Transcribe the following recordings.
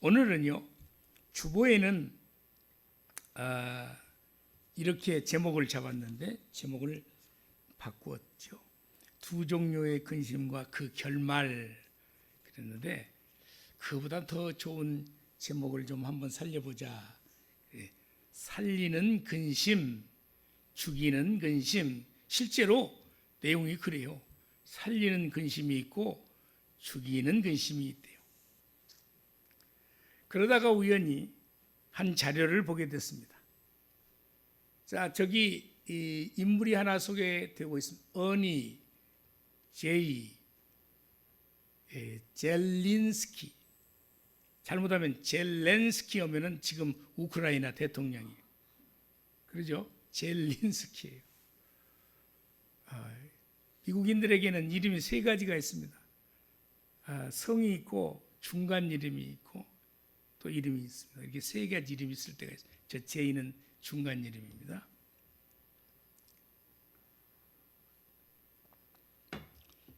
오늘은요, 주보에는 이렇게 제목을 잡았는데 제목을 바꾸었죠. 두 종류의 근심과 그 결말 그랬는데 그보다 더 좋은 제목을 좀 한번 살려보자. 살리는 근심, 죽이는 근심. 실제로 내용이 그래요. 살리는 근심이 있고 죽이는 근심이 있대요. 그러다가 우연히 한 자료를 보게 됐습니다. 자, 저기 이 인물이 하나 소개되고 있습니다. 어니 제이 젤린스키. 잘못하면 젤렌스키 하면은 지금 우크라이나 대통령이에요. 그러죠? 젤린스키예요. 미국인들에게는 이름이 세 가지가 있습니다. 성이 있고 중간 이름이 있고 또 이름이 있습니다. 이렇게 세 가지 이름이 있을 때가 있어요. 저 제이는 중간 이름입니다.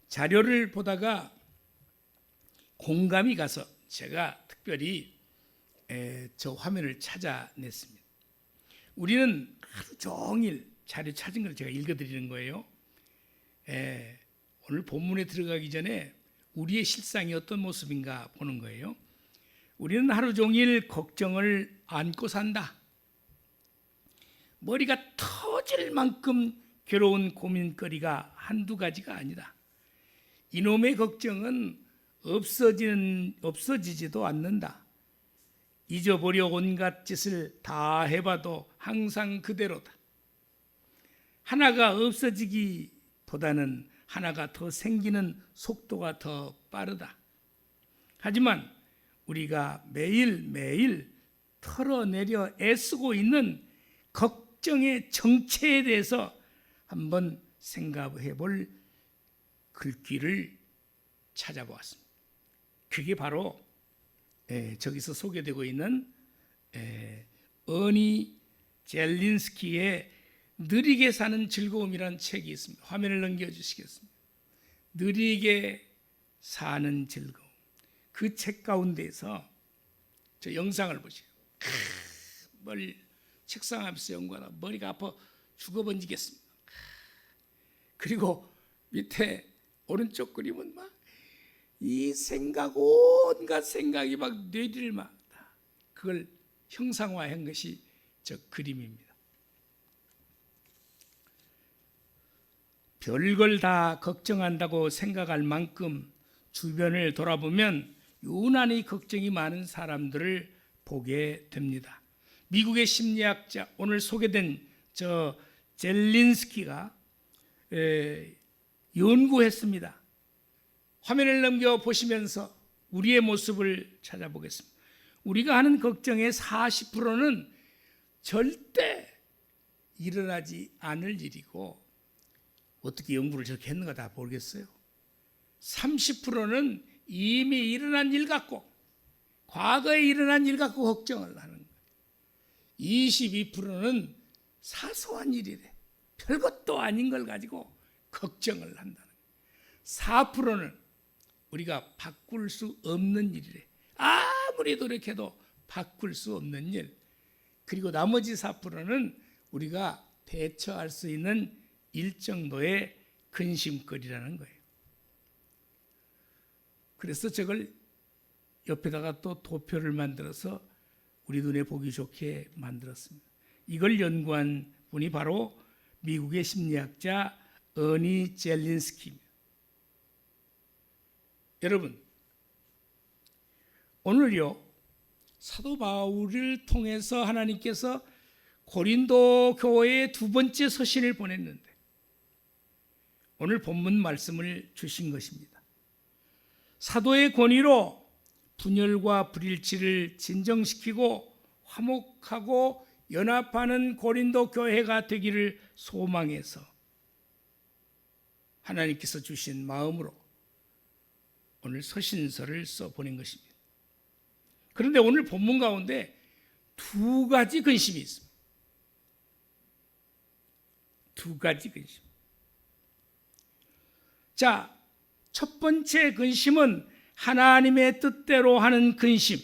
자료를 보다가 공감이 가서 제가 특별히 저 화면을 찾아냈습니다. 우리는 하루 종일 자료 찾은 걸 제가 읽어드리는 거예요. 오늘 본문에 들어가기 전에 우리의 실상이 어떤 모습인가 보는 거예요. 우리는 하루 종일 걱정을 안고 산다. 머리가 터질 만큼 괴로운 고민거리가 한두 가지가 아니다. 이놈의 걱정은 없어지지도 않는다. 잊어보려 온갖 짓을 다 해봐도 항상 그대로다. 하나가 없어지기보다는 하나가 더 생기는 속도가 더 빠르다. 하지만 우리가 매일매일 털어내려 애쓰고 있는 걱정의 정체에 대해서 한번 생각해 볼 글귀를 찾아보았습니다. 그게 바로 저기서 소개되고 있는 어니 젤린스키의 느리게 사는 즐거움이라는 책이 있습니다. 화면을 넘겨주시겠습니다. 느리게 사는 즐거움. 그 책 가운데서 저 영상을 보세요. 책상 앞에서 연구하다가 머리가 아파 죽어번지겠습니다. 그리고 밑에 오른쪽 그림은 막 이 생각, 온갖 생각이 막 뇌리를 막 그걸 형상화한 것이 저 그림입니다. 별걸 다 걱정한다고 생각할 만큼 주변을 돌아보면 유난히 걱정이 많은 사람들을 보게 됩니다. 미국의 심리학자, 오늘 소개된 저 젤린스키가 연구했습니다. 화면을 넘겨 보시면서 우리의 모습을 찾아보겠습니다. 우리가 하는 걱정의 40%는 절대 일어나지 않을 일이고, 어떻게 연구를 저렇게 했는가 다 모르겠어요. 30%는 이미 일어난 일 갖고, 과거에 일어난 일 갖고 걱정을 하는 거예요. 22%는 사소한 일이래. 별것도 아닌 걸 가지고 걱정을 한다는 거예요. 4%는 우리가 바꿀 수 없는 일이래. 아무리 노력해도 바꿀 수 없는 일. 그리고 나머지 4%는 우리가 대처할 수 있는 일 정도의 근심거리라는 거예요. 그래서 저걸 옆에다가 또 도표를 만들어서 우리 눈에 보기 좋게 만들었습니다. 이걸 연구한 분이 바로 미국의 심리학자 어니 젤린스키입니다. 여러분, 오늘요 사도 바울을 통해서 하나님께서 고린도 교회에 두 번째 서신을 보냈는데 오늘 본문 말씀을 주신 것입니다. 사도의 권위로 분열과 불일치를 진정시키고 화목하고 연합하는 고린도 교회가 되기를 소망해서 하나님께서 주신 마음으로 오늘 서신서를 써보낸 것입니다. 그런데 오늘 본문 가운데 두 가지 근심이 있습니다. 두 가지 근심. 자, 첫 번째 근심은 하나님의 뜻대로 하는 근심.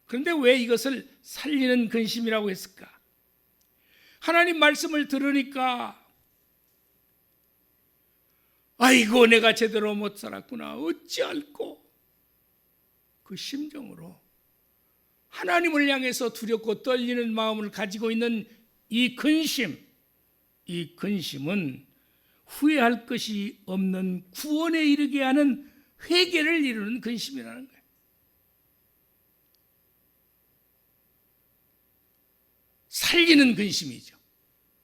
그런데 왜 이것을 살리는 근심이라고 했을까? 하나님 말씀을 들으니까 아이고 내가 제대로 못 살았구나 어찌할꼬, 그 심정으로 하나님을 향해서 두렵고 떨리는 마음을 가지고 있는 이 근심, 이 근심은 후회할 것이 없는 구원에 이르게 하는 회개를 이루는 근심이라는 거예요. 살리는 근심이죠.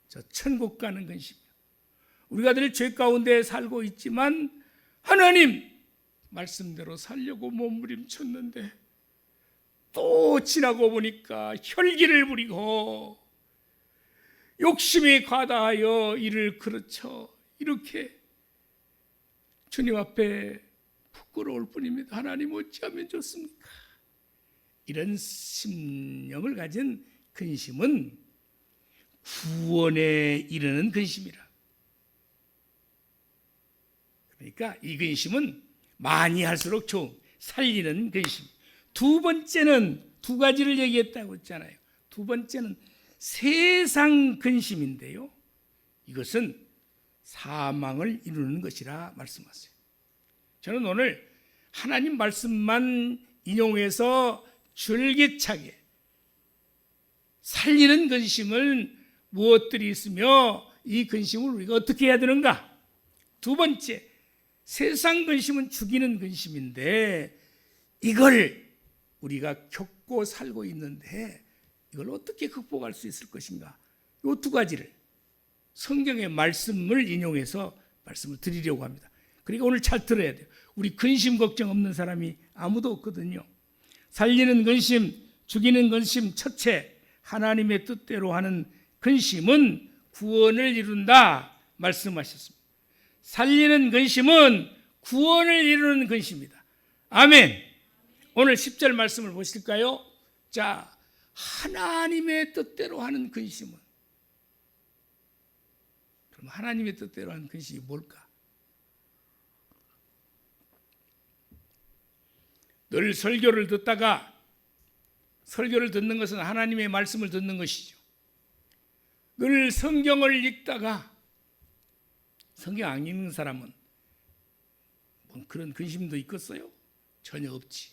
저 천국 가는 근심이요. 우리가 늘 죄 가운데 살고 있지만 하나님 말씀대로 살려고 몸부림쳤는데 또 지나고 보니까 혈기를 부리고 욕심에 과다하여 이를 그르쳐 이렇게 주님 앞에 부끄러울 뿐입니다. 하나님 어찌하면 좋습니까? 이런 심령을 가진 근심은 구원에 이르는 근심이라. 그러니까 이 근심은 많이 할수록 좋은 살리는 근심. 두 번째는 두 가지를 얘기했다고 했잖아요. 두 번째는 세상 근심인데요, 이것은 사망을 이루는 것이라 말씀하세요. 저는 오늘 하나님 말씀만 인용해서 줄기차게 살리는 근심을 무엇들이 있으며 이 근심을 우리가 어떻게 해야 되는가? 두 번째, 세상 근심은 죽이는 근심인데 이걸 우리가 겪고 살고 있는데 이걸 어떻게 극복할 수 있을 것인가? 이 두 가지를 성경의 말씀을 인용해서 말씀을 드리려고 합니다. 그러니까 오늘 잘 들어야 돼요. 우리 근심 걱정 없는 사람이 아무도 없거든요. 살리는 근심, 죽이는 근심, 첫째 하나님의 뜻대로 하는 근심은 구원을 이룬다 말씀하셨습니다. 살리는 근심은 구원을 이루는 근심이다. 아멘. 오늘 10절 말씀을 보실까요? 자, 하나님의 뜻대로 하는 근심은, 그럼 하나님의 뜻대로 하는 근심이 뭘까? 늘 설교를 듣다가, 설교를 듣는 것은 하나님의 말씀을 듣는 것이죠. 늘 성경을 읽다가, 성경 안 읽는 사람은 뭐 그런 근심도 있겠어요? 전혀 없지.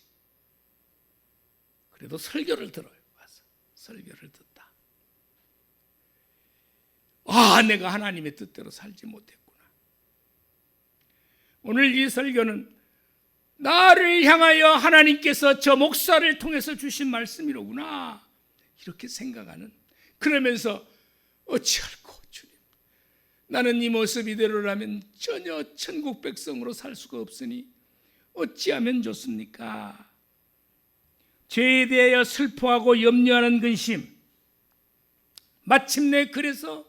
그래도 설교를 들어요. 와서 설교를 듣다. 아, 내가 하나님의 뜻대로 살지 못했구나. 오늘 이 설교는 나를 향하여 하나님께서 저 목사를 통해서 주신 말씀이로구나, 이렇게 생각하는, 그러면서 어찌할꼬 주님, 나는 이 모습 이대로라면 전혀 천국 백성으로 살 수가 없으니 어찌하면 좋습니까? 죄에 대하여 슬퍼하고 염려하는 근심, 마침내 그래서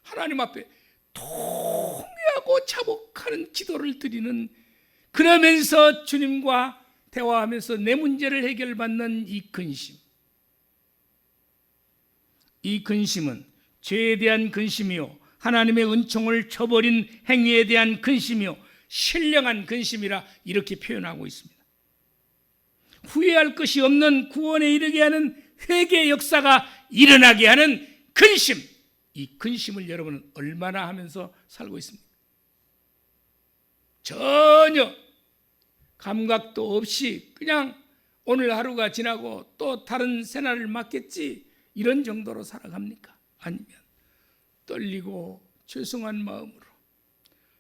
하나님 앞에 통회하고 자복하는 기도를 드리는, 그러면서 주님과 대화하면서 내 문제를 해결받는 이 근심. 이 근심은 죄에 대한 근심이요, 하나님의 은총을 저버린 행위에 대한 근심이요, 신령한 근심이라 이렇게 표현하고 있습니다. 후회할 것이 없는 구원에 이르게 하는 회개의 역사가 일어나게 하는 근심. 이 근심을 여러분은 얼마나 하면서 살고 있습니까? 전혀 감각도 없이 그냥 오늘 하루가 지나고 또 다른 새날을 맞겠지, 이런 정도로 살아갑니까? 아니면 떨리고 죄송한 마음으로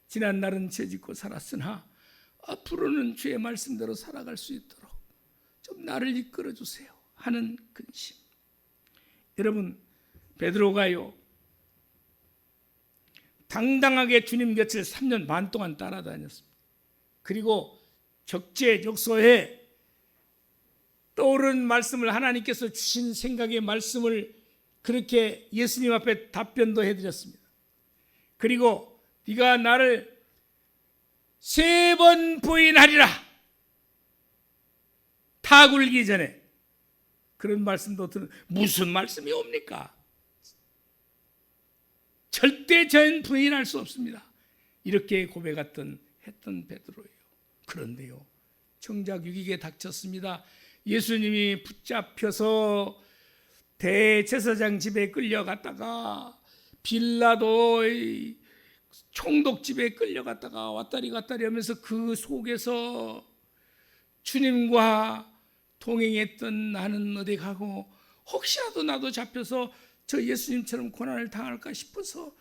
지난 날은 죄짓고 살았으나 앞으로는 주의 말씀대로 살아갈 수 있도록 좀 나를 이끌어 주세요 하는 근심. 여러분, 베드로가요 당당하게 주님 곁을 3년 반 동안 따라다녔습니다. 그리고 적재적소에 떠오른 말씀을, 하나님께서 주신 생각의 말씀을 그렇게 예수님 앞에 답변도 해드렸습니다. 그리고 네가 나를 3번 부인하리라, 다 굴기 전에, 그런 말씀도 들은, 무슨 말씀이 옵니까? 절대 저는 부인할 수 없습니다. 이렇게 했던 베드로예요. 그런데요, 정작 유익에 닥쳤습니다. 예수님이 붙잡혀서 대제사장 집에 끌려갔다가 빌라도의 총독집에 끌려갔다가 왔다리 갔다리 하면서 그 속에서 주님과 동행했던 나는 어디 가고 혹시라도 나도 잡혀서 저 예수님처럼 고난을 당할까 싶어서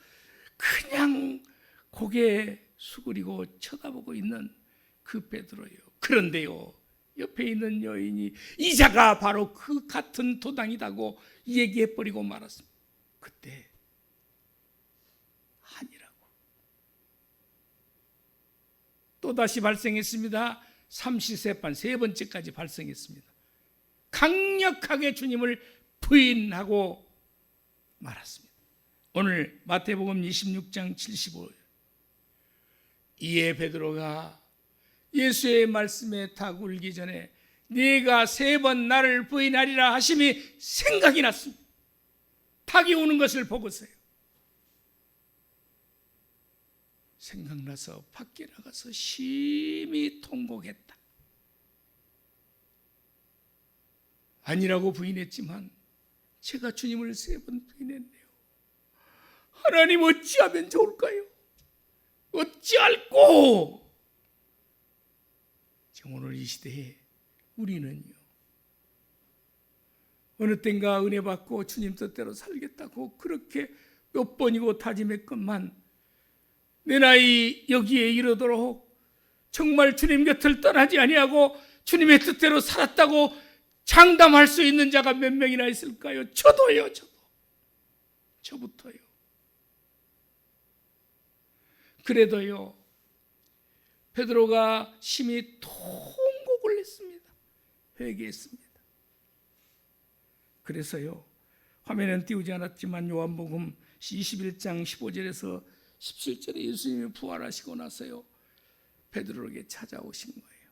그냥 고개 수그리고 쳐다보고 있는 그 베드로요. 그런데요, 옆에 있는 여인이 이 자가 바로 그 같은 도당이라고 얘기해버리고 말았습니다. 그때 아니라고. 또다시 발생했습니다. 삼시세판 세 번째까지 발생했습니다. 강력하게 주님을 부인하고 말았습니다. 오늘 마태복음 26장 75절. 이에 베드로가 예수의 말씀에 닭 울기 전에 네가 3번 나를 부인하리라 하심이 생각이 났습니다. 닭이 우는 것을 보고서요. 생각나서 밖에 나가서 심히 통곡했다. 아니라고 부인했지만 제가 주님을 3번 부인했네요. 하나님 어찌하면 좋을까요? 어찌할꼬? 지금 오늘 이 시대에 우리는요, 어느 땐가 은혜 받고 주님 뜻대로 살겠다고 그렇게 몇 번이고 다짐했건만 내 나이 여기에 이르도록 정말 주님 곁을 떠나지 아니하고 주님의 뜻대로 살았다고 장담할 수 있는 자가 몇 명이나 있을까요? 저도요. 저부터요. 그래도요, 베드로가 심히 통곡을 했습니다. 회개했습니다. 그래서요, 화면에는 띄우지 않았지만 요한복음 21장 15절에서 17절에 예수님이 부활하시고 나서요, 베드로에게 찾아오신 거예요.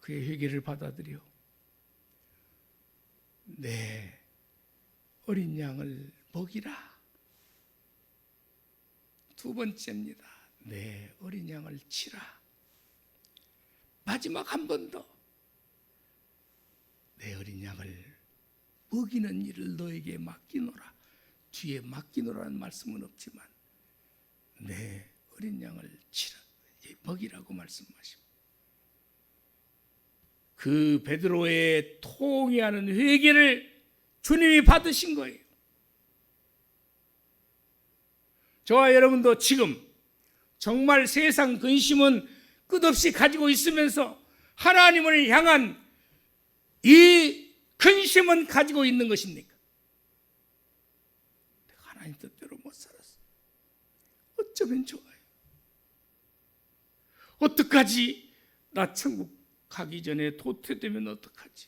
그의 회개를 받아들여 내 어린 양을 먹이라. 두 번째입니다. 내 어린 양을 치라. 마지막 한 번 더. 내 어린 양을 먹이는 일을 너에게 맡기노라. 뒤에 맡기노라는 말씀은 없지만 내 어린 양을 치라, 먹이라고 말씀하십니다. 그 베드로의 통회하는 회개를 주님이 받으신 거예요. 저와 여러분도 지금 정말 세상 근심은 끝없이 가지고 있으면서 하나님을 향한 이 근심은 가지고 있는 것입니까? 내가 하나님 뜻대로 못 살았어. 어쩌면 좋아요. 어떡하지? 나 천국 가기 전에 도태되면 어떡하지?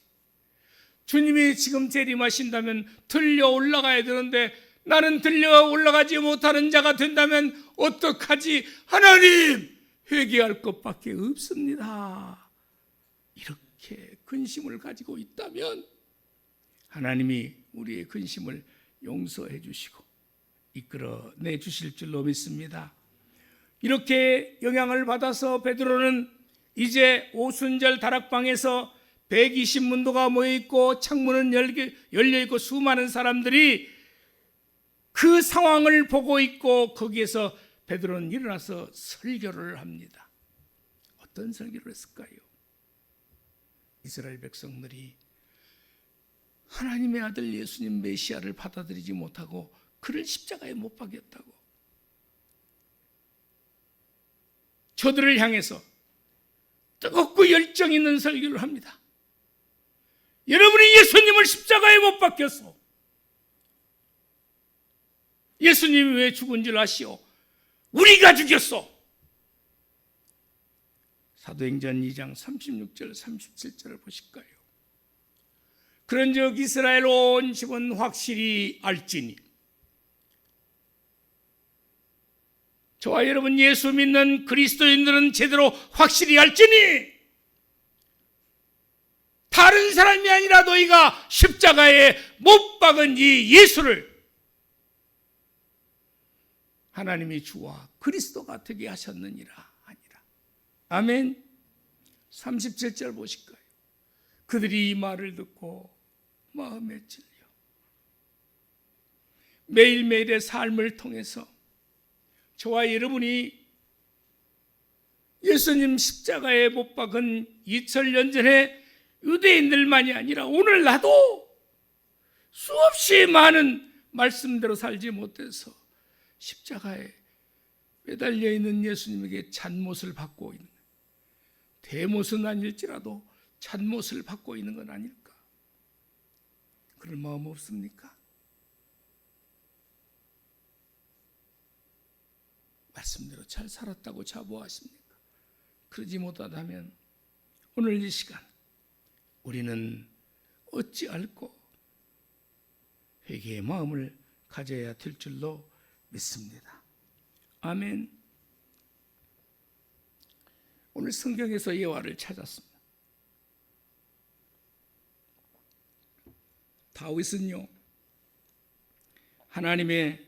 주님이 지금 재림하신다면 들려 올라가야 되는데 나는 들려 올라가지 못하는 자가 된다면 어떡하지? 하나님, 회개할 것밖에 없습니다. 이렇게 근심을 가지고 있다면 하나님이 우리의 근심을 용서해 주시고 이끌어내 주실 줄로 믿습니다. 이렇게 영향을 받아서 베드로는 이제 오순절 다락방에서 120문도가 모여있고 창문은 열려있고 수많은 사람들이 그 상황을 보고 있고 거기에서 베드로는 일어나서 설교를 합니다. 어떤 설교를 했을까요? 이스라엘 백성들이 하나님의 아들 예수님 메시아를 받아들이지 못하고 그를 십자가에 못 박였다고 저들을 향해서 뜨겁고 열정 있는 설교를 합니다. 여러분이 예수님을 십자가에 못 박혔어. 예수님이 왜 죽은 줄 아시오? 우리가 죽였어. 사도행전 2장 36절 37절을 보실까요? 그런즉 이스라엘 온 집은 확실히 알지니 저와 여러분 예수 믿는 그리스도인들은 제대로 확실히 알지니 다른 사람이 아니라 너희가 십자가에 못 박은 이 예수를 하나님이 주와 그리스도가 되게 하셨느니라 하니라. 아멘. 37절 보실까요? 그들이 이 말을 듣고 마음에 찔려 매일매일의 삶을 통해서 저와 여러분이 예수님 십자가에 못 박은 2000년 전에 유대인들만이 아니라 오늘 나도 수없이 많은 말씀대로 살지 못해서 십자가에 매달려 있는 예수님에게 잔못을 받고 있는, 대못은 아닐지라도 잔못을 받고 있는 건 아닐까? 그럴 마음 없습니까? 말씀대로 잘 살았다고 자부하십니까? 그러지 못하다면 오늘 이 시간 우리는 어찌 알고 회개의 마음을 가져야 될 줄로 믿습니다. 아멘. 오늘 성경에서 여호와를 찾았습니다. 다윗은요, 하나님의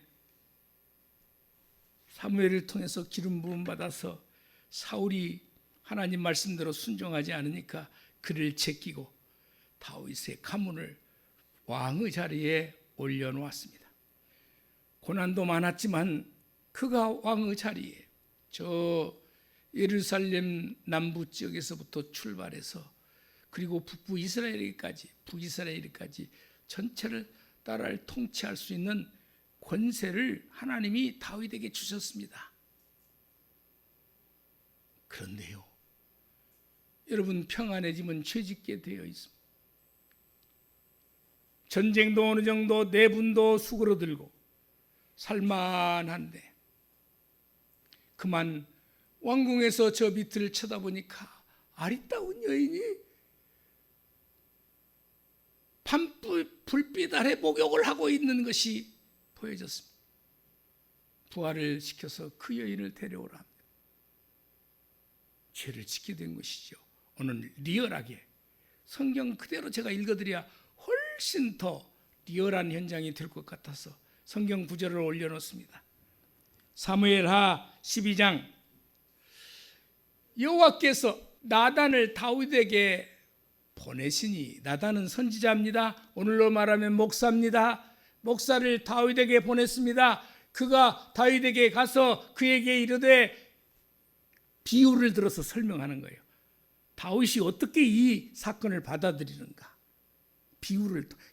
사무엘을 통해서 기름 부음 받아서 사울이 하나님 말씀대로 순종하지 않으니까 그를 제끼고 다윗의 가문을 왕의 자리에 올려놓았습니다. 고난도 많았지만 그가 왕의 자리에 저 예루살렘 남부 지역에서부터 출발해서 그리고 북부 이스라엘까지, 북이스라엘까지 전체를 나라를 통치할 수 있는 권세를 하나님이 다윗에게 주셨습니다. 그런데요, 여러분 평안해지면 죄짓게 되어 있습니다. 전쟁도 어느 정도 내분도 수그러들고 살만한데 그만 왕궁에서 저 밑을 쳐다보니까 아리따운 여인이 불빛 아래 목욕을 하고 있는 것이 보여졌습니다. 부활을 시켜서 그 여인을 데려오라 합니다. 죄를 짓게 된 것이죠. 오늘 리얼하게 성경 그대로 제가 읽어드려야 훨씬 더 리얼한 현장이 될 것 같아서 성경 구절을 올려놓습니다. 사무엘하 12장, 여호와께서 나단을 다윗에게 보내시니, 나단은 선지자입니다. 오늘로 말하면 목사입니다. 목사를 다윗에게 보냈습니다. 그가 다윗에게 가서 그에게 이르되 비유를 들어서 설명하는 거예요. 다윗이 어떻게 이 사건을 받아들이는가,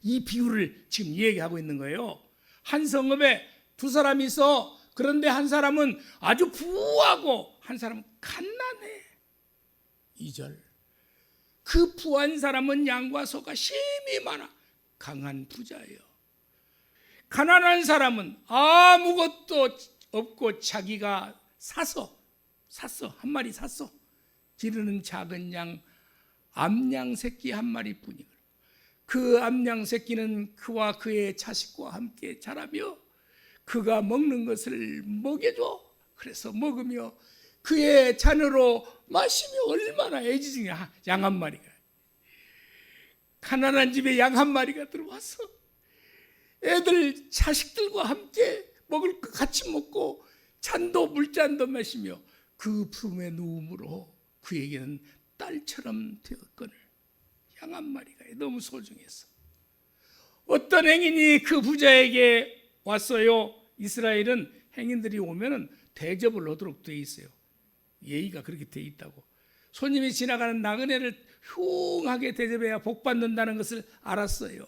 이 비유를 지금 얘기하고 있는 거예요. 한 성읍에 두 사람이 있어. 그런데 한 사람은 아주 부하고 한 사람은 갓난해. 2절, 그 부한 사람은 양과 소가 심히 많아 강한 부자예요. 가난한 사람은 아무것도 없고 자기가 샀어. 한 마리 샀어. 기르는 작은 양, 암양 새끼 한 마리뿐이고 그 암양 새끼는 그와 그의 자식과 함께 자라며 그가 먹는 것을 먹여줘. 그래서 먹으며 그의 잔으로 마시며 얼마나 애지중이야. 양 한 마리가, 가난한 집에 양 한 마리가 들어와서 애들 자식들과 함께 먹을 거 같이 먹고 잔도 물잔도 마시며 그 품에 누움으로 그에게는 딸처럼 되었거늘. 양 한 마리가 너무 소중했어. 어떤 행인이 그 부자에게 왔어요. 이스라엘은 행인들이 오면은 대접을 하도록 되어 있어요. 예의가 그렇게 되어 있다고. 손님이 지나가는 나그네를 흉하게 대접해야 복 받는다는 것을 알았어요.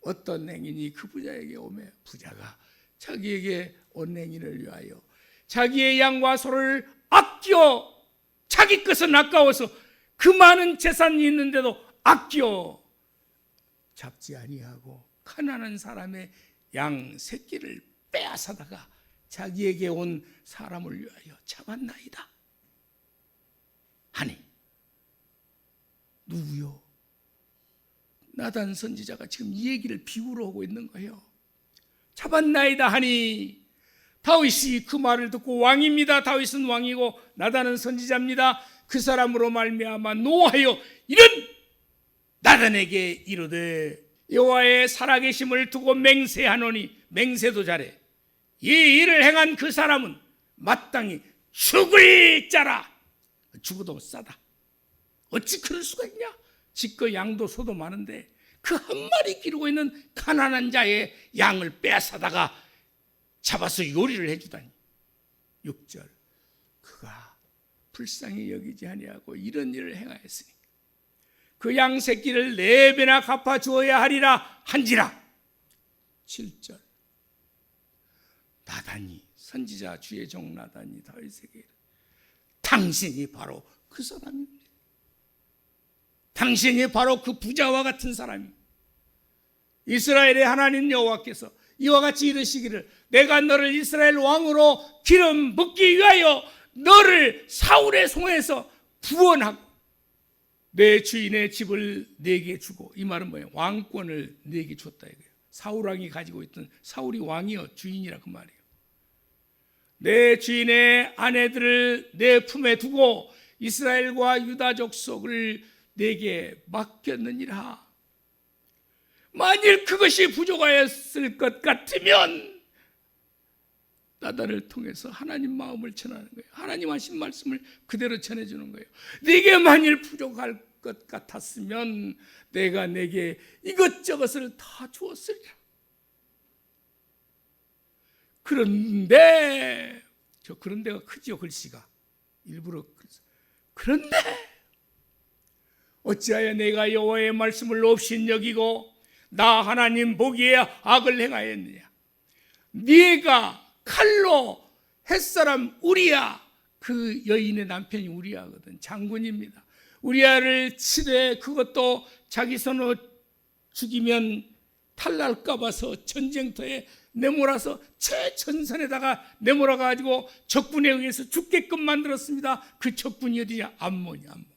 어떤 행인이 그 부자에게 오며 부자가 자기에게 온 행인을 위하여 자기의 양과 소를 아껴, 자기 것은 아까워서 그 많은 재산이 있는데도 아껴 잡지 아니하고 가난한 사람의 양 새끼를 빼앗아다가 자기에게 온 사람을 위하여 잡았나이다 하니, 누구요? 나단 선지자가 지금 이 얘기를 비유로 하고 있는 거예요. 잡았나이다 하니 다윗이 그 말을 듣고, 왕입니다. 다윗은 왕이고 나단은 선지자입니다. 그 사람으로 말미암아 노하여 이런 나단에게 이르되 여호와의 살아계심을 두고 맹세하노니, 맹세도 잘해, 이 일을 행한 그 사람은 마땅히 죽을 자라. 죽어도 싸다. 어찌 그럴 수가 있냐? 집과 양도 소도 많은데 그 한 마리 기르고 있는 가난한 자의 양을 빼앗아다가 잡아서 요리를 해주다니. 6절, 그가 불쌍히 여기지 아니하고 이런 일을 행하였으니 그 양 새끼를 4배나 갚아 주어야 하리라 한지라. 7절, 나단이, 선지자 주의 종 나단이 다윗에게 이르되 당신이 바로 그 사람입니다. 당신이 바로 그 부자와 같은 사람입니다. 이스라엘의 하나님 여호와께서 이와 같이 이르시기를 내가 너를 이스라엘 왕으로 기름 붓기 위하여 너를 사울의 손에서 구원하고 내 주인의 집을 내게 주고, 이 말은 뭐예요? 왕권을 내게 줬다 이거예요. 사울 왕이 가지고 있던, 사울이 왕이요 주인이라 그 말이에요. 내 주인의 아내들을 내 품에 두고 이스라엘과 유다 족속을 내게 맡겼느니라. 만일 그것이 부족하였을 것 같으면 나단을 통해서 하나님 마음을 전하는 거예요. 하나님 하신 말씀을 그대로 전해주는 거예요. 네게 만일 부족할 것 같았으면 내가 내게 이것저것을 다 주었으리라. 그런데, 저 그런데가 크지요, 글씨가. 일부러. 그런데 어찌하여 내가 여호와의 말씀을 업신여기고 나 하나님 보기에 악을 행하였느냐? 네가 칼로 햇사람 우리야, 그 여인의 남편이 우리야거든, 장군입니다. 우리야를 치되 그것도 자기 손으로 죽이면 탈날까 봐서 전쟁터에 내몰아서 최전선에다가 내몰아가지고 적군에 의해서 죽게끔 만들었습니다. 그 적군이 어디냐? 암몬이야, 암몬.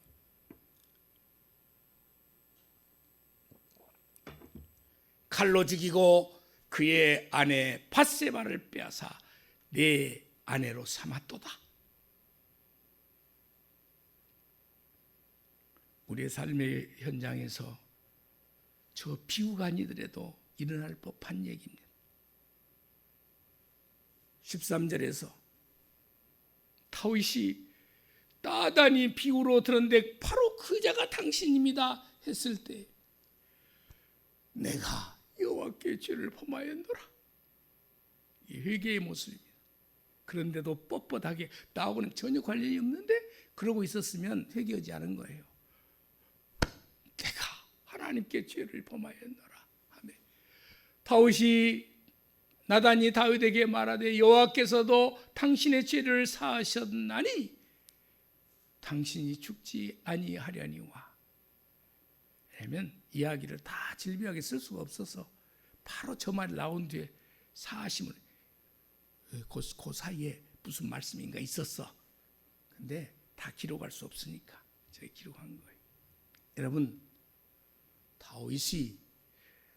칼로 죽이고 그의 아내 밧세바를 빼앗아 내 아내로 삼았도다. 우리의 삶의 현장에서 저 비유가 아니더라도 일어날 법한 얘기입니다. 13절에서 다윗이 나단이 비유로 들었는데 바로 그 자가 당신입니다 했을 때 내가 여호와께 죄를 범하였노라. 이 회개의 모습입니다. 그런데도 뻣뻣하게 나하고는 전혀 관련이 없는데 그러고 있었으면 회개하지 않은 거예요. 내가 하나님께 죄를 범하였노라. 아멘. 다윗이 나단이 다윗에게 말하되 여호와께서도 당신의 죄를 사하셨나니 당신이 죽지 아니하려니와. 왜냐하면 이야기를 다 질비하게 쓸 수가 없어서 바로 저 말이 나온 뒤에 사하심을, 그 사이에 무슨 말씀인가 있었어. 근데 다 기록할 수 없으니까 제가 기록한 거예요. 여러분, 다윗이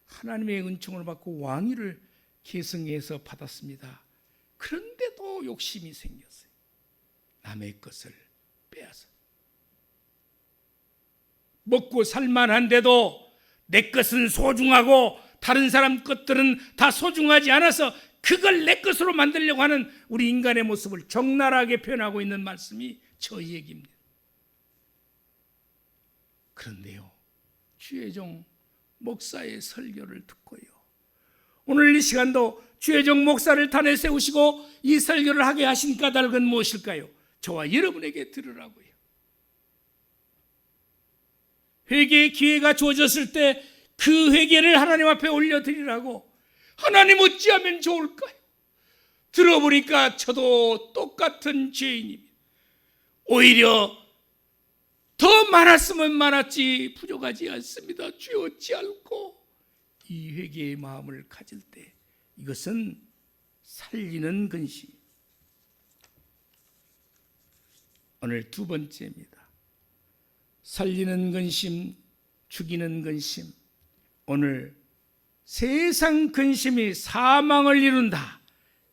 하나님의 은총을 받고 왕위를 계승해서 받았습니다. 그런데도 욕심이 생겼어요. 남의 것을 빼앗아. 먹고 살만한데도 내 것은 소중하고 다른 사람 것들은 다 소중하지 않아서 그걸 내 것으로 만들려고 하는 우리 인간의 모습을 적나라하게 표현하고 있는 말씀이 저 얘기입니다. 그런데요, 주의 종 목사의 설교를 듣고요, 오늘 이 시간도 주의 종 목사를 단에 세우시고 이 설교를 하게 하신 까닭은 무엇일까요? 저와 여러분에게 들으라고요. 회개의 기회가 주어졌을 때 그 회개를 하나님 앞에 올려드리라고. 하나님 어찌하면 좋을까요? 들어보니까 저도 똑같은 죄인입니다. 오히려 더 많았으면 많았지 부족하지 않습니다. 주여 어찌할꼬. 이 회개의 마음을 가질 때 이것은 살리는 근심. 오늘 두 번째입니다. 살리는 근심, 죽이는 근심. 오늘 세상 근심이 사망을 이룬다.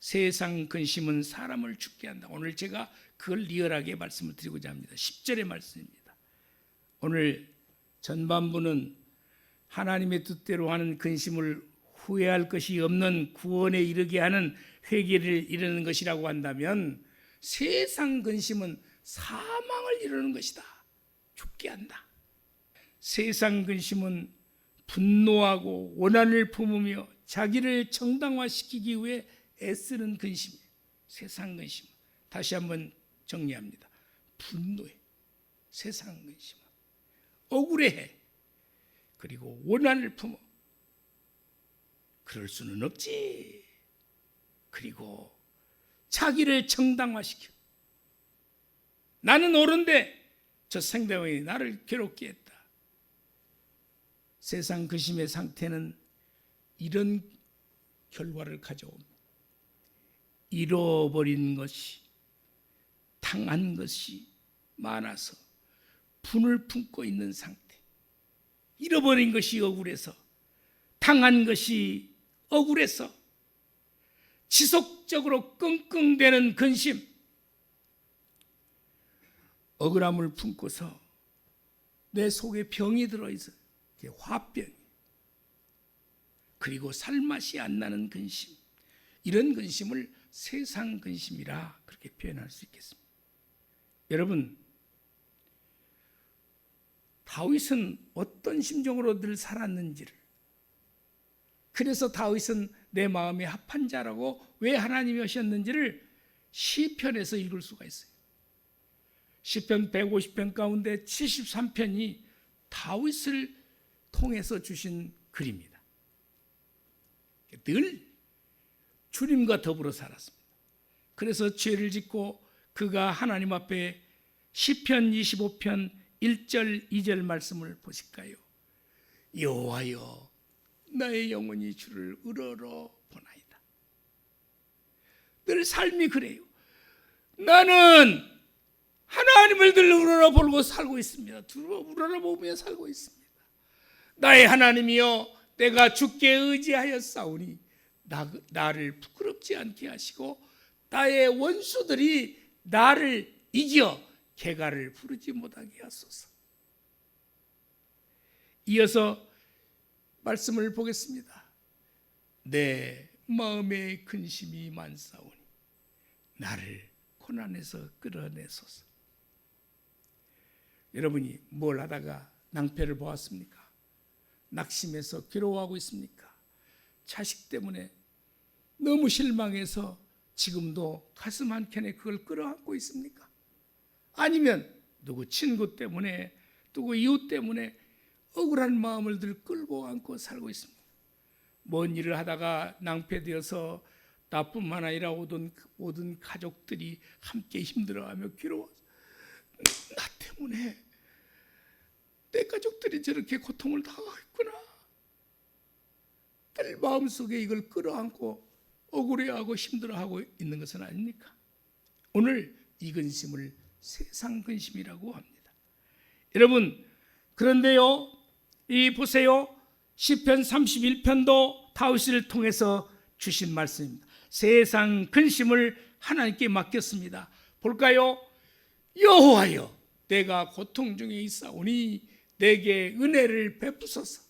세상 근심은 사람을 죽게 한다. 오늘 제가 그걸 리얼하게 말씀을 드리고자 합니다. 10절의 말씀입니다. 오늘 전반부는 하나님의 뜻대로 하는 근심을 후회할 것이 없는 구원에 이르게 하는 회개를 이루는 것이라고 한다면 세상 근심은 사망을 이루는 것이다. 죽게 한다. 세상 근심은 분노하고 원한을 품으며 자기를 정당화시키기 위해 애쓰는 근심이에요. 세상 근심. 다시 한번 정리합니다. 분노해. 세상 근심은 억울해해. 그리고 원한을 품어. 그럴 수는 없지. 그리고 자기를 정당화시켜. 나는 옳은데 저 상대방이 나를 괴롭게 했다. 세상 근심의 상태는 이런 결과를 가져옵니다. 잃어버린 것이, 당한 것이 많아서 분을 품고 있는 상태. 잃어버린 것이 억울해서, 당한 것이 억울해서 지속적으로 끙끙대는 근심. 억울함을 품고서 내 속에 병이 들어있어요. 화병. 그리고 살맛이 안 나는 근심. 이런 근심을 세상 근심이라 그렇게 표현할 수 있겠습니다. 여러분, 다윗은 어떤 심정으로 늘 살았는지를, 그래서 다윗은 내 마음에 합한 자라고 왜 하나님이 하셨는지를 시편에서 읽을 수가 있어요. 시편 150편 가운데 73편이 다윗을 통해서 주신 글입니다. 늘 주님과 더불어 살았습니다. 그래서 죄를 짓고 그가 하나님 앞에 시편 25편 1절 2절 말씀을 보실까요? 여호와여 나의 영혼이 주를 우러러 보나이다. 늘 삶이 그래요. 나는 하나님을 늘 우러러 보고 살고 있습니다. 우러러 보며 살고 있습니다. 나의 하나님이여 내가 주께 의지하여 싸우니 나를 부끄럽지 않게 하시고 나의 원수들이 나를 이겨 개가를 부르지 못하게 하소서. 이어서 말씀을 보겠습니다. 내 마음에 근심이 많사오니 나를 고난에서 끌어내소서. 여러분이 뭘 하다가 낭패를 보았습니까? 낙심해서 괴로워하고 있습니까? 자식 때문에 너무 실망해서 지금도 가슴 한켠에 그걸 끌어안고 있습니까? 아니면 누구 친구 때문에, 누구 이웃 때문에 억울한 마음을 늘 끌고 안고 살고 있습니다. 뭔 일을 하다가 낭패되어서 나뿐만 아니라 모든 가족들이 함께 힘들어하며 괴로워. 나 때문에 내 가족들이 저렇게 고통을 당하고 있구나. 늘 마음속에 이걸 끌어안고 억울해하고 힘들어하고 있는 것은 아닙니까? 오늘 이 근심을 세상 근심이라고 합니다. 여러분, 그런데요, 이 보세요. 시편 31편도 다윗을 통해서 주신 말씀입니다. 세상 근심을 하나님께 맡겼습니다. 볼까요? 여호와여 내가 고통 중에 있사오니 내게 은혜를 베푸소서.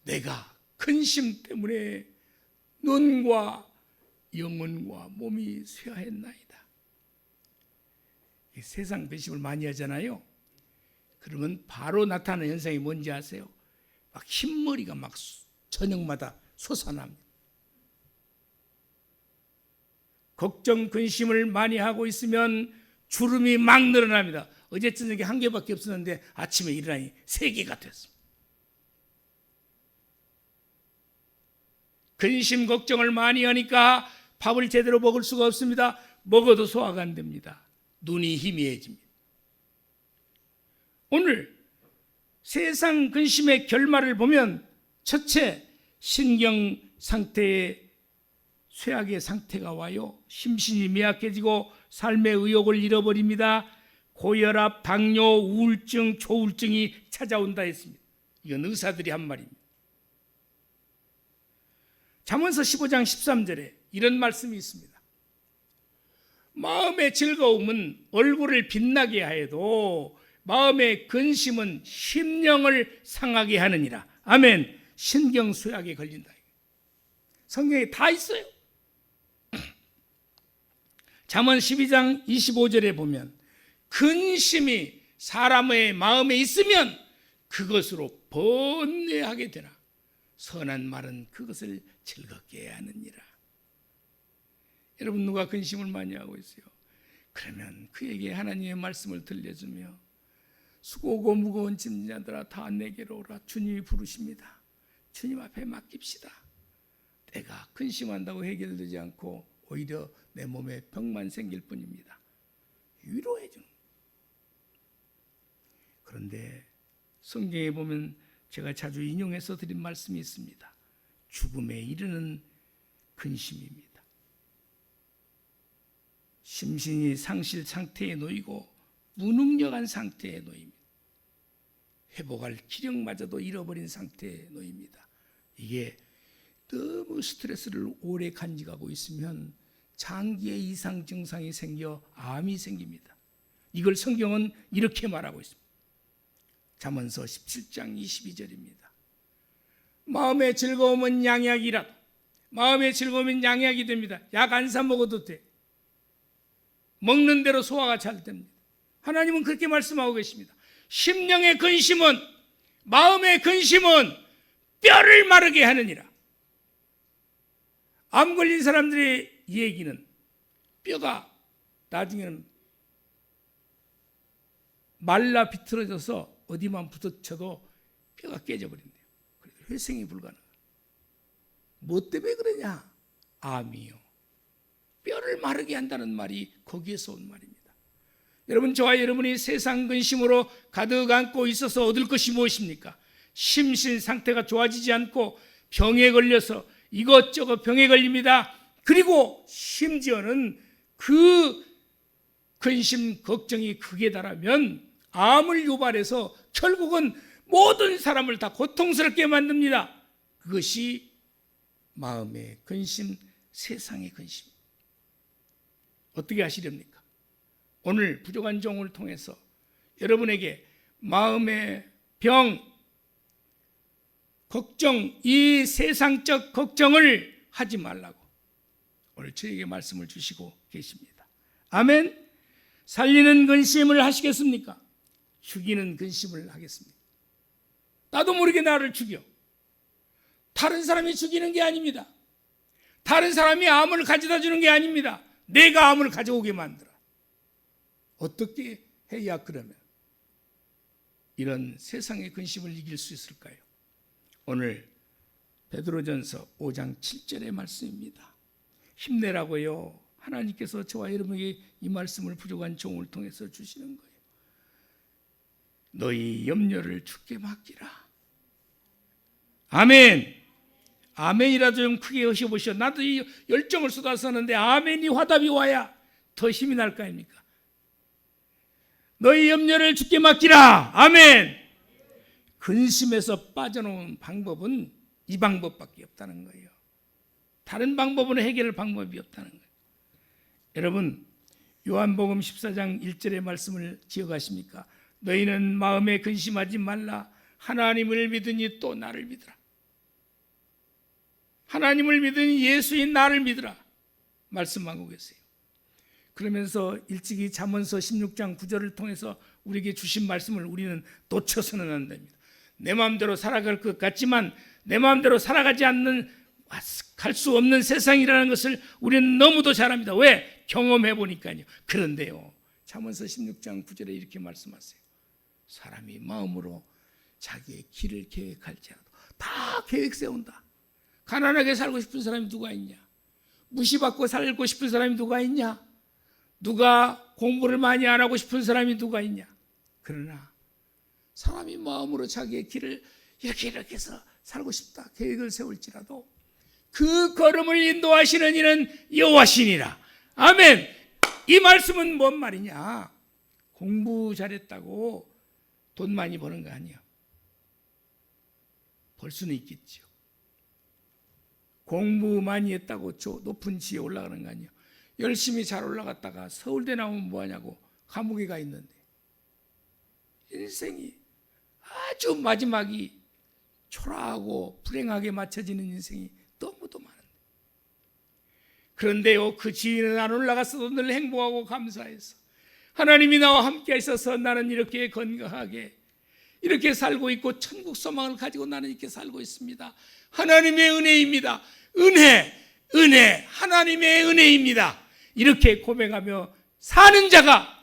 내가 근심 때문에 눈과 영혼과 몸이 쇠하였나이다. 세상 근심을 많이 하잖아요. 그러면 바로 나타나는 현상이 뭔지 아세요? 막 흰머리가 막 저녁마다 솟아납니다. 걱정 근심을 많이 하고 있으면 주름이 막 늘어납니다. 어제 저녁에 한 개밖에 없었는데 아침에 일어나니 3개가 됐습니다. 근심 걱정을 많이 하니까 밥을 제대로 먹을 수가 없습니다. 먹어도 소화가 안 됩니다. 눈이 희미해집니다. 오늘 세상 근심의 결말을 보면 첫째, 신경 상태에 쇠약의 상태가 와요. 심신이 미약해지고 삶의 의욕을 잃어버립니다. 고혈압, 당뇨, 우울증, 조울증이 찾아온다 했습니다. 이건 의사들이 한 말입니다. 잠언서 15장 13절에 이런 말씀이 있습니다. 마음의 즐거움은 얼굴을 빛나게 하여도 마음의 근심은 심령을 상하게 하느니라. 아멘. 신경쇠약에 걸린다. 성경에 다 있어요. 잠언 12장 25절에 보면 근심이 사람의 마음에 있으면 그것으로 번뇌하게 되나 선한 말은 그것을 즐겁게 해야 하느니라. 여러분, 누가 근심을 많이 하고 있어요? 그러면 그에게 하나님의 말씀을 들려주며 수고하고 무거운 짐자들아 다 내게로 오라. 주님이 부르십니다. 주님 앞에 맡깁시다. 내가 근심한다고 해결되지 않고 오히려 내 몸에 병만 생길 뿐입니다. 위로해 주는. 그런데 성경에 보면 제가 자주 인용해서 드린 말씀이 있습니다. 죽음에 이르는 근심입니다. 심신이 상실 상태에 놓이고 무능력한 상태에 놓입니다. 회복할 기력마저도 잃어버린 상태에 놓입니다. 이게 너무 스트레스를 오래 간직하고 있으면 장기에 이상 증상이 생겨 암이 생깁니다. 이걸 성경은 이렇게 말하고 있습니다. 잠언서 17장 22절입니다. 마음의 즐거움은 양약이라도 마음의 즐거움은 양약이 됩니다. 약 안 사 먹어도 돼. 먹는 대로 소화가 잘 됩니다. 하나님은 그렇게 말씀하고 계십니다. 심령의 근심은, 마음의 근심은 뼈를 마르게 하느니라. 암 걸린 사람들의 얘기는 뼈가 나중에는 말라 비틀어져서 어디만 부딪혀도 뼈가 깨져버린대요. 그래서 회생이 불가능해요. 뭐 때문에 그러냐? 암이요. 뼈를 마르게 한다는 말이 거기에서 온 말입니다. 여러분, 저와 여러분이 세상 근심으로 가득 안고 있어서 얻을 것이 무엇입니까? 심신 상태가 좋아지지 않고 병에 걸려서 이것저것 병에 걸립니다. 그리고 심지어는 그 근심 걱정이 극에 달하면 암을 유발해서 결국은 모든 사람을 다 고통스럽게 만듭니다. 그것이 마음의 근심, 세상의 근심. 어떻게 하시렵니까? 오늘 부족한 종을 통해서 여러분에게 마음의 병, 걱정, 이 세상적 걱정을 하지 말라고 오늘 저에게 말씀을 주시고 계십니다. 아멘. 살리는 근심을 하시겠습니까? 죽이는 근심을 하겠습니까? 나도 모르게 나를 죽여. 다른 사람이 죽이는 게 아닙니다. 다른 사람이 암을 가져다 주는 게 아닙니다. 내가 암을 가져오게 만들어. 어떻게 해야 그러면 이런 세상의 근심을 이길 수 있을까요? 오늘 베드로전서 5장 7절의 말씀입니다. 힘내라고요. 하나님께서 저와 여러분에게 이 말씀을 부족한 종을 통해서 주시는 거예요. 너희 염려를 주께 맡기라. 아멘. 아멘이라도 좀 크게 하셔보시오. 나도 이 열정을 쏟았었는데 아멘이 화답이 와야 더 힘이 날 거 아닙니까? 너희 염려를 주께 맡기라. 아멘. 근심에서 빠져나오는 방법은 이 방법밖에 없다는 거예요. 다른 방법은 해결할 방법이 없다는 거예요. 여러분, 요한복음 14장 1절의 말씀을 기억하십니까? 너희는 마음에 근심하지 말라. 하나님을 믿으니 또 나를 믿으라. 하나님을 믿으니 예수인 나를 믿으라 말씀하고 계세요. 그러면서 일찍이 잠언서 16장 9절을 통해서 우리에게 주신 말씀을 우리는 놓쳐서는 안 됩니다. 내 마음대로 살아갈 것 같지만 내 마음대로 살아가지 않는, 갈 수 없는 세상이라는 것을 우리는 너무도 잘 압니다. 왜? 경험해 보니까요. 그런데요, 잠언서 16장 9절에 이렇게 말씀하세요. 사람이 마음으로 자기의 길을 계획할지라도 다 계획 세운다. 가난하게 살고 싶은 사람이 누가 있냐? 무시받고 살고 싶은 사람이 누가 있냐? 누가 공부를 많이 안 하고 싶은 사람이 누가 있냐? 그러나 사람이 마음으로 자기의 길을 이렇게 해서 살고 싶다 계획을 세울지라도 그 걸음을 인도하시는 이는 여호와시니라. 아멘. 이 말씀은 뭔 말이냐? 공부 잘했다고 돈 많이 버는 거 아니야. 벌 수는 있겠죠. 공부 많이 했다고 높은 지에 올라가는 거 아니에요. 열심히 잘 올라갔다가 서울대 나오면 뭐하냐고 감옥에 가 있는데 인생이 아주 마지막이 초라하고 불행하게 맞춰지는 인생이 너무도 많은데, 그런데요, 그 지위는 안 올라갔어도 늘 행복하고 감사해서 하나님이 나와 함께 하셔서 나는 이렇게 건강하게 이렇게 살고 있고 천국 소망을 가지고 나는 이렇게 살고 있습니다. 하나님의 은혜입니다. 은혜, 하나님의 은혜입니다. 이렇게 고백하며 사는 자가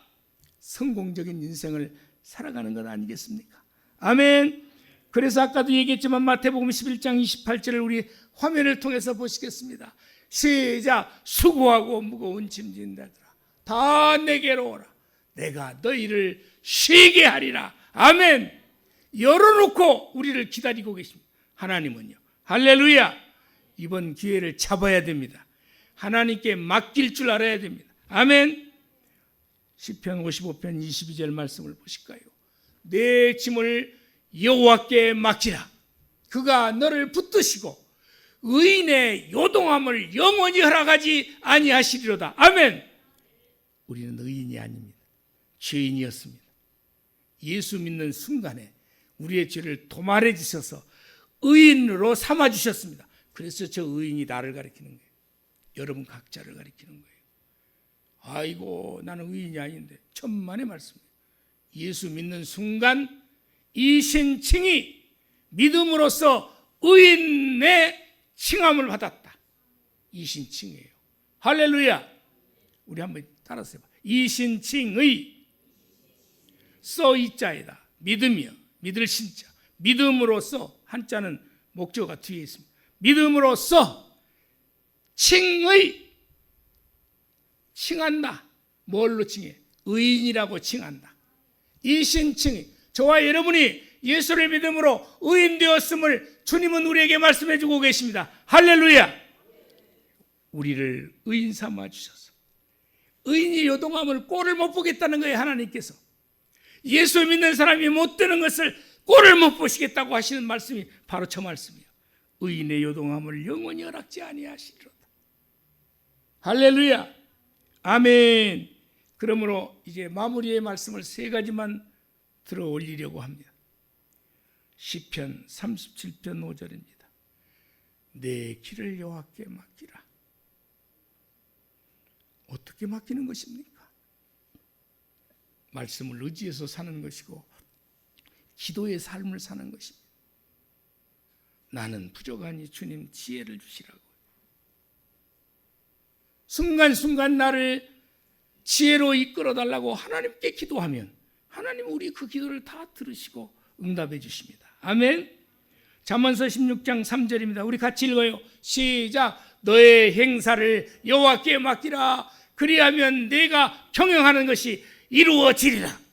성공적인 인생을 살아가는 것 아니겠습니까? 아멘. 그래서 아까도 얘기했지만 마태복음 11장 28절을 우리 화면을 통해서 보시겠습니다. 시작. 수고하고 무거운 짐진 자들아 다 내게로 오라. 내가 너희를 쉬게 하리라. 아멘. 열어놓고 우리를 기다리고 계십니다. 하나님은요. 할렐루야. 이번 기회를 잡아야 됩니다. 하나님께 맡길 줄 알아야 됩니다. 아멘. 시편 55편 22절 말씀을 보실까요? 내 짐을 여호와께 맡기라. 그가 너를 붙드시고 의인의 요동함을 영원히 허락하지 아니하시리로다. 아멘. 우리는 의인이 아닙니다. 죄인이었습니다. 예수 믿는 순간에 우리의 죄를 도말해 주셔서 의인으로 삼아 주셨습니다. 그래서 저 의인이 나를 가리키는 거예요. 여러분 각자를 가리키는 거예요. 아이고 나는 의인이 아닌데 천만의 말씀이에요. 예수 믿는 순간 이 신칭이 믿음으로써 의인의 칭함을 받았다. 이 신칭이에요. 할렐루야. 우리 한번 따라서 해봐. 이 신칭의 써이자이다. 믿음이요. 믿을 신자. 믿음으로써 한자는 목적어가 뒤에 있습니다. 믿음으로써 칭한다. 뭘로 칭해? 의인이라고 칭한다. 이 신칭이 저와 여러분이 예수를 믿음으로 의인 되었음을 주님은 우리에게 말씀해 주고 계십니다. 할렐루야. 우리를 의인 삼아 주셔서 의인이 요동함을 꼴을 못 보겠다는 거예요. 하나님께서 예수 믿는 사람이 못 되는 것을 꼴을 못 보시겠다고 하시는 말씀이 바로 저 말씀이에요. 의인의 요동함을 영원히 허락지 아니하시리로다. 할렐루야. 아멘. 그러므로 이제 마무리의 말씀을 세 가지만 들어 올리려고 합니다. 시편 37편 5절입니다. 내 길을 여호와께 맡기라. 어떻게 맡기는 것입니까? 말씀을 의지해서 사는 것이고 기도의 삶을 사는 것입니다. 나는 부족하니 주님 지혜를 주시라고. 순간순간 나를 지혜로 이끌어달라고 하나님께 기도하면 하나님 우리 그 기도를 다 들으시고 응답해 주십니다. 아멘. 잠언서 16장 3절입니다. 우리 같이 읽어요. 시작. 너의 행사를 여호와께 맡기라. 그리하면 내가 경영하는 것이 이루어지리라.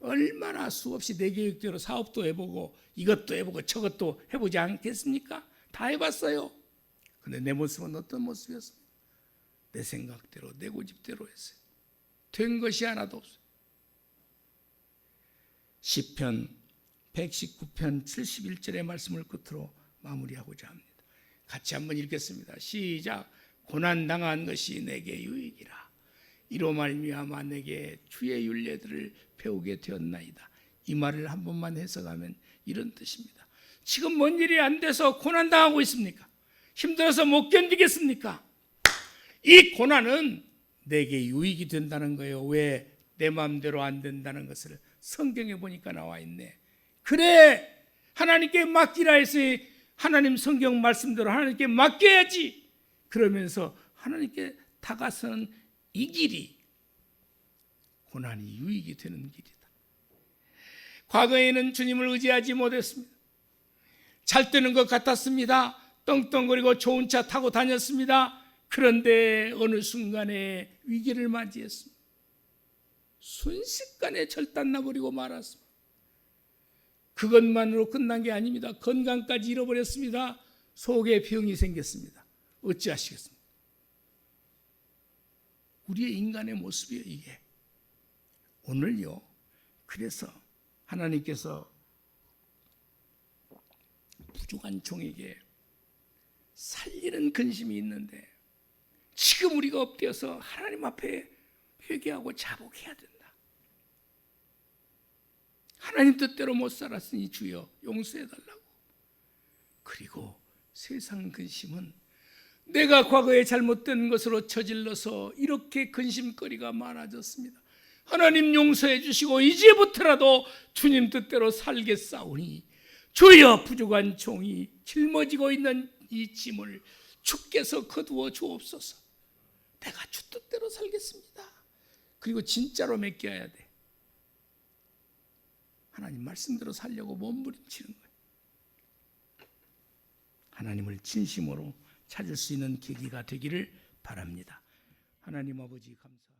얼마나 수없이 내 계획대로 사업도 해보고 이것도 해보고 저것도 해보지 않겠습니까? 다 해봤어요. 근데 내 모습은 어떤 모습이었습니까? 내 생각대로 내 고집대로 했어요. 된 것이 하나도 없어요. 시편 119편 71절의 말씀을 끝으로 마무리하고자 합니다. 같이 한번 읽겠습니다. 시작. 고난당한 것이 내게 유익이라. 이로 말미암아 내게 주의 율례들을 배우게 되었나이다. 이 말을 한 번만 해석하면 이런 뜻입니다. 지금 뭔 일이 안 돼서 고난당하고 있습니까? 힘들어서 못 견디겠습니까? 이 고난은 내게 유익이 된다는 거예요. 왜? 내 마음대로 안 된다는 것을 성경에 보니까 나와 있네. 그래, 하나님께 맡기라 했으니 하나님 성경 말씀대로 하나님께 맡겨야지. 그러면서 하나님께 다가서는 이 길이 고난이 유익이 되는 길이다. 과거에는 주님을 의지하지 못했습니다. 잘 되는 것 같았습니다. 떵떵거리고 좋은 차 타고 다녔습니다. 그런데 어느 순간에 위기를 맞이했습니다. 순식간에 절단나버리고 말았습니다. 그것만으로 끝난 게 아닙니다. 건강까지 잃어버렸습니다. 속에 병이 생겼습니다. 어찌하시겠습니까? 우리의 인간의 모습이에요, 이게. 오늘요, 그래서 하나님께서 부족한 종에게 살리는 근심이 있는데 지금 우리가 엎드려서 하나님 앞에 회개하고 자복해야 된다. 하나님 뜻대로 못 살았으니 주여 용서해달라고. 그리고 세상 근심은 내가 과거에 잘못된 것으로 저질러서 이렇게 근심거리가 많아졌습니다. 하나님 용서해 주시고 이제부터라도 주님 뜻대로 살겠사오니 주여 부족한 종이 짊어지고 있는 이 짐을 주께서 거두어 주옵소서. 내가 주 뜻대로 살겠습니다. 그리고 진짜로 맡겨야 돼. 하나님 말씀대로 살려고 몸부림치는 거예요. 하나님을 진심으로 찾을 수 있는 계기가 되기를 바랍니다. 하나님 아버지 감사합니다.